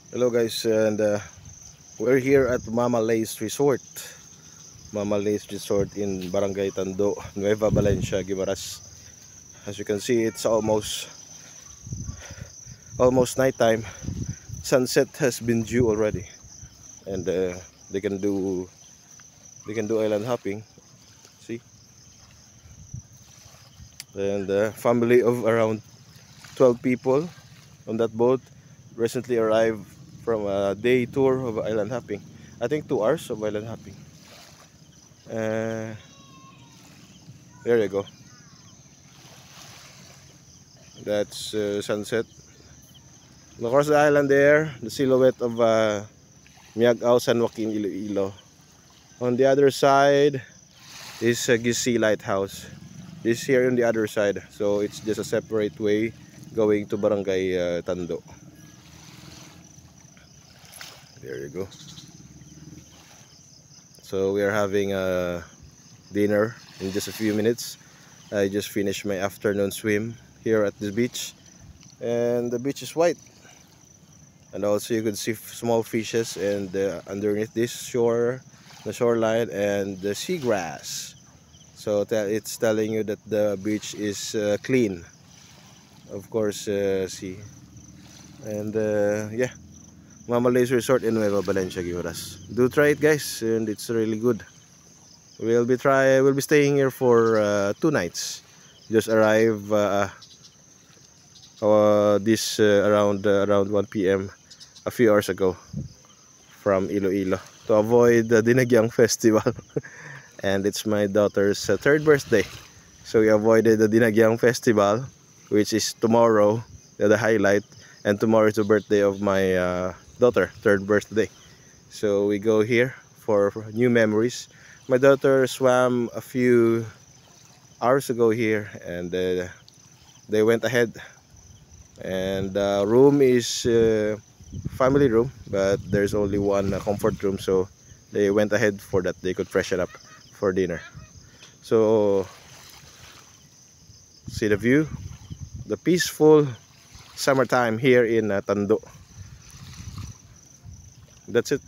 Hello guys, and we're here at Mama Lay's Resort. Mama Lay's Resort in Barangay Tando, Nueva Valencia, Guimaras. As you can see, it's almost nighttime. Sunset has been due already, and they can do island hopping. See, and family of around 12 people on that boat recently arrived from a day tour of island hopping. I think 2 hours of island hopping. Uh, there you go. That's sunset. Across the island there, the silhouette of Miagao, San Joaquin, Iloilo. On the other side is Gisi Lighthouse. This here on the other side, so it's just a separate way going to Barangay Tando. There you go. So we are having a dinner in just a few minutes. I just finished my afternoon swim here at the beach, and the beach is white. And also you can see small fishes, and underneath this shore, the shoreline, and the seagrass. So it's telling you that the beach is clean, of course. See, and yeah, Mama Lay's Resort in Nueva Valencia, Guimaras. Do try it, guys, and it's really good. We'll be staying here for 2 nights. Just arrive this around 1 p.m. a few hours ago from Iloilo to avoid the Dinagyang Festival. And it's my daughter's third birthday, so we avoided the Dinagyang Festival, which is tomorrow, the highlight, and tomorrow is the birthday of my daughter, third birthday. So we go here for new memories. My daughter swam a few hours ago here, and they went ahead, and room is family room, but there's only one comfort room, so they went ahead for that. They could freshen up for dinner. So see the view, the peaceful summertime here in Tando. That's it.